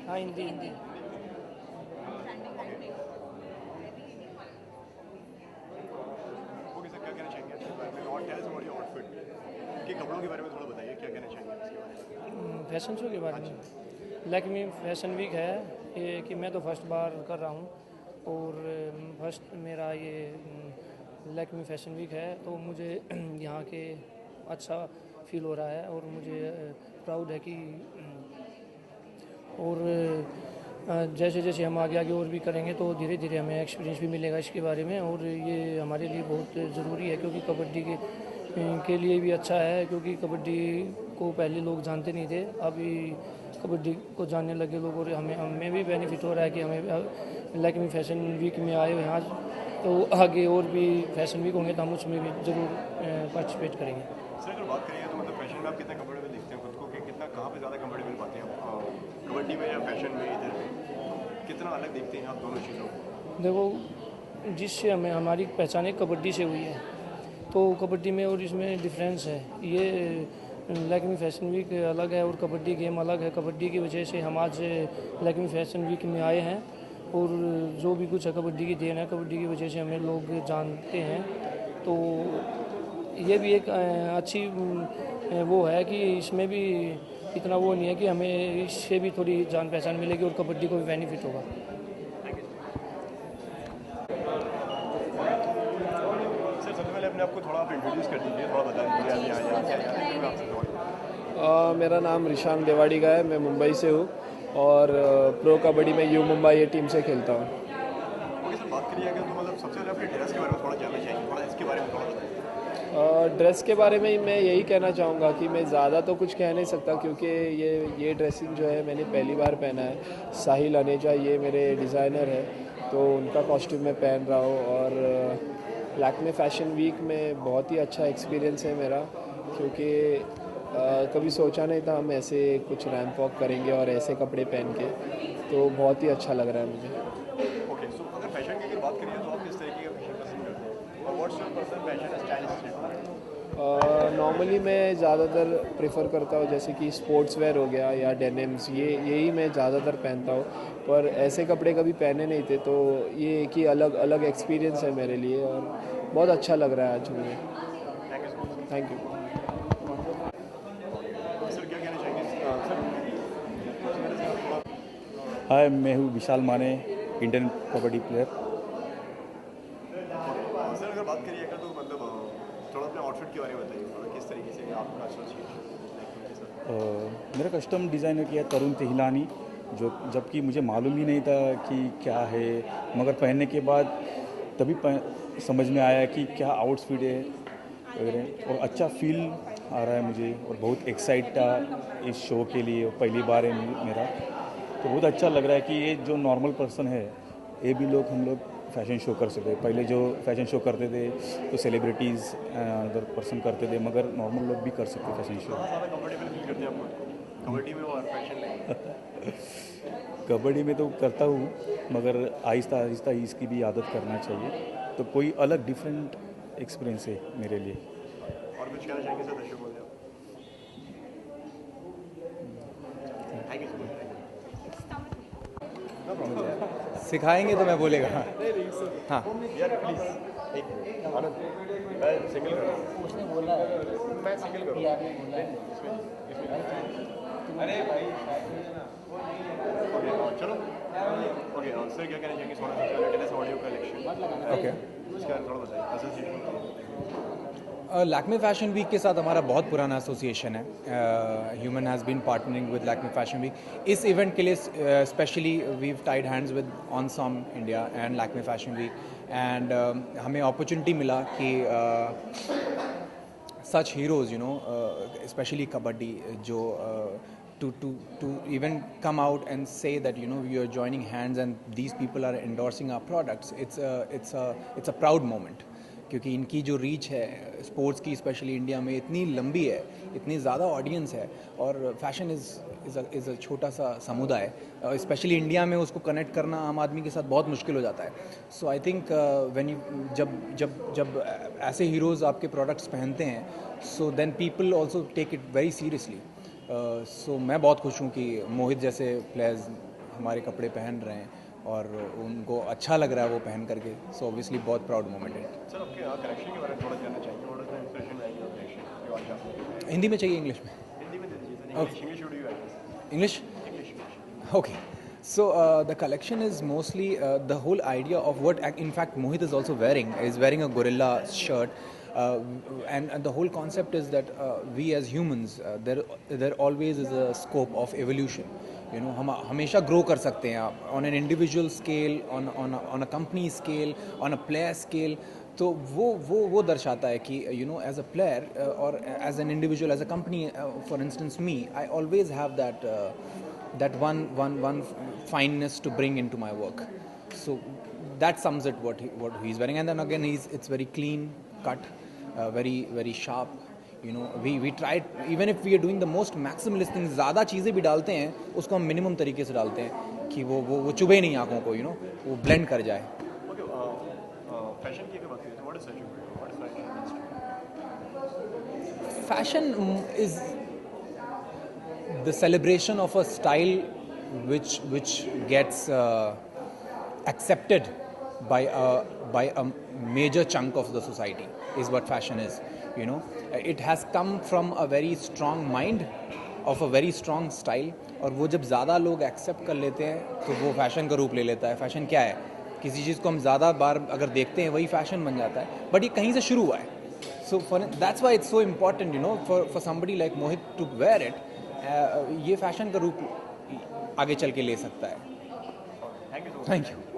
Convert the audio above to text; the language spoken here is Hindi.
हाँ, हिंदी हिंदी। ओके सर, क्या कहना चाहेंगे इसके बारे में? और tell us about your outfit के कपड़ों के बारे में थोड़ा बताइए, क्या कहना चाहेंगे इसके बारे में? फैशन शो के बारे में लैक्मी फैशन वीक है ये कि मैं तो फर्स्ट बार कर रहा हूँ और फर्स्ट मेरा ये लैक्मी फैशन वीक है, तो मुझे यहाँ के अच्छा फील हो रहा है और मुझे प्राउड है कि और जैसे जैसे हम आगे आगे और भी करेंगे तो धीरे धीरे हमें एक्सपीरियंस भी मिलेगा इसके बारे में, और ये हमारे लिए बहुत ज़रूरी है क्योंकि कबड्डी के लिए भी अच्छा है, क्योंकि कबड्डी को पहले लोग जानते नहीं थे, अभी कबड्डी को जानने लगे लोग, और हमें भी बेनिफिट हो रहा है कि हमें लैक्मी फैशन वीक में आए हुए हैं आज, तो आगे और भी फैशन वीक होंगे तो हम उसमें भी ज़रूर पार्टिसिपेट करेंगे। सर अगर बात करें तो मतलब फैशन में आप कितना कंफर्टेबल देखते हैं खुद को, कि कितना कहाँ पे ज़्यादा कंफर्टेबल पाते हैं आप, कबड्डी में या फैशन में, इधर में कितना अलग देखते हैं आप दोनों चीज़ों को? देखो, जिससे हमें हमारी पहचान एक कबड्डी से हुई है, तो कबड्डी में और इसमें डिफरेंस है। ये लैक्मी फैशन वीक अलग है और कबड्डी गेम अलग है। कबड्डी की वजह से हम आज लैक्मी फैशन वीक में आए हैं, और जो भी कुछ है कबड्डी की देन है, कबड्डी की वजह से हमें लोग जानते हैं, तो ये भी एक अच्छी वो है कि इसमें भी इतना वो नहीं है कि हमें इससे भी थोड़ी जान पहचान मिलेगी और कबड्डी को भी बेनिफिट होगा। सर सबसे पहले अपने आपको थोड़ा आप इंट्रोड्यूस कर दीजिए, थोड़ा बता दीजिए अभी आया क्या फिर मैं आपसे सवाल। मेरा नाम रिशांक देवाड़ी का है, मैं मुंबई से हूँ और प्रो कबड्डी में यू मुंबई ये टीम से खेलता हूँ। ओके सर, बात करिए अगर तो मतलब सबसे पहले अपने ड्रेस के बारे में थोड़ा जानना चाहिए, थोड़ा इसके बारे में थोड़ा बताइए। ड्रेस के बारे में मैं यही कहना चाहूँगा कि मैं ज़्यादा तो कुछ कह नहीं सकता, क्योंकि ये ड्रेसिंग जो है मैंने पहली बार पहना है। साहिल अनेजा ये मेरे डिज़ाइनर है, तो उनका कॉस्ट्यूम मैं पहन रहा हूँ, और लैक्मे फैशन वीक में बहुत ही अच्छा एक्सपीरियंस है मेरा, क्योंकि कभी सोचा नहीं था हम ऐसे कुछ रैंप वॉक करेंगे और ऐसे कपड़े पहन के, तो बहुत ही अच्छा लग रहा है मुझे। ओके सो अगर फैशन की अगर बात करिए तो आप किस तरीके का फैशन पसंद करते हैं, और what's your personal fashion style? Normally मैं ज़्यादातर प्रेफर करता हूँ जैसे कि स्पोर्ट्स वेयर हो गया या डेनिम्स, यही मैं ज़्यादातर पहनता हूँ, पर ऐसे कपड़े कभी पहने नहीं थे, तो ये एक ही अलग अलग एक्सपीरियंस है मेरे लिए और बहुत अच्छा लग रहा है आज मुझे। Thank you. सर क्या कहना चाहेंगे सर? हाय, मैं हूँ विशाल माने, इंडियन कबड्डी प्लेयर। सर अगर बात करिए अगर तो मतलब थोड़ा अपने आउटफिट के बारे में बताइए, थोड़ा किस तरीके से आपका एसोसिएशन? मेरा कस्टम डिज़ाइनर किया तरुण तिहिलानी, जो जबकि मुझे मालूम ही नहीं था कि क्या है, मगर पहनने के बाद तभी समझ में आया कि क्या आउटफिट है वगैरह, और अच्छा फील आ रहा है मुझे, और बहुत एक्साइट था इस शो के लिए, पहली बार है मेरा, तो बहुत अच्छा लग रहा है कि ये जो नॉर्मल पर्सन है ये भी हम लोग फैशन शो कर सकते हैं। पहले जो फैशन शो करते थे तो सेलिब्रिटीज़ अदर पर्सन करते थे, मगर नॉर्मल लोग भी कर सकते फैशन शो। ज़्यादा कंफर्टेबल फील करते हैं आप कबड्डी में और फैशन में? कबड्डी में तो करता हूँ, मगर आहिस्ता आहिस्ता इसकी भी आदत करना चाहिए, तो कोई अलग डिफरेंट एक्सपीरियंस है मेरे लिए। और कुछ कहना चाहेंगे सर दर्शकों को? Thank you so much. सिखाएंगे तो मैं बोलेगा। हाँ यार प्लीज एक आनंद, मैं सिंगल कर रहा हूँ, उसने बोला है मैं सिंगल कर रहा हूँ अरे भाई ओके चलो ओके। और सर क्या कहना चाहेंगे सोना टेनिस ऑडियो कलेक्शन? ओके, इसका थोड़ा बताइए एसोसिएशन। लैक्मे फैशन वीक के साथ हमारा बहुत पुराना एसोसिएशन है। Human has been partnering with Lakme fashion week. इस इवेंट के लिए specially we tied hands with Onsom India and Lakme fashion week, एंड हमें अपॉर्चुनिटी मिला कि such heroes, especially kabaddi, to even come out and say that we are joining hands and these people are endorsing our products. It's a proud moment, क्योंकि इनकी जो रीच है स्पोर्ट्स की, स्पेशली इंडिया में इतनी लंबी है, इतनी ज़्यादा ऑडियंस है, और फैशन इज़ अ छोटा सा समुदाय, स्पेशली इंडिया में उसको कनेक्ट करना आम आदमी के साथ बहुत मुश्किल हो जाता है। So I think when you जब ऐसे हीरोज़ आपके प्रोडक्ट्स पहनते हैं, so then people also take it very seriously. So मैं बहुत खुश हूँ कि मोहित जैसे प्लेयर्स हमारे कपड़े पहन रहे हैं और उनको अच्छा लग रहा है वो पहन करके. सो ऑब्वियसली बहुत प्राउड मोमेंट है. सर आपके कलेक्शन के बारे में थोड़ा जानना चाहिए. व्हाट इज द इंस्पिरेशन है योर कलेक्शन जो आज आप हिंदी में चाहिए इंग्लिश में? हिंदी में दे दीजिए sir. English should you English? Okay. So the collection is mostly the whole idea of what in fact Mohit is also wearing is wearing a gorilla shirt, and the whole concept is that we as humans there always is a scope of evolution. You know, हम हमेशा grow कर सकते हैं आप on an individual scale, on a company scale, on a player scale. तो वो दर्शाता है कि you know as a player और as an individual as a company for instance me I always have that one fineness to bring into my work. So that sums it what he is wearing. And then again it's very clean cut, very sharp. You know we try even if we are doing the most maximalist things, ज़्यादा चीज़ें भी डालते हैं उसको हम मिनिमम तरीके से डालते हैं कि वो चुभे नहीं आँखों को, यू नो वो ब्लेंड कर जाए. फैशन की अगर बात करें तो what is fashion? What is fashion? Fashion is the celebration of a style which gets accepted by a major chunk of the society is what fashion is. You know, it has come from a very strong mind of a very strong style, और वो जब ज़्यादा लोग एक्सेप्ट कर लेते हैं तो वो फैशन का रूप ले लेता है. फैशन क्या है? किसी चीज़ को हम ज़्यादा बार अगर देखते हैं वही फैशन बन जाता है. बट ये कहीं से शुरू हुआ है. So that's why it's so important, you know, for somebody like Mohit to wear it. ये फैशन का रूप आगे चल के ले सकता है. Thank you. Thank you.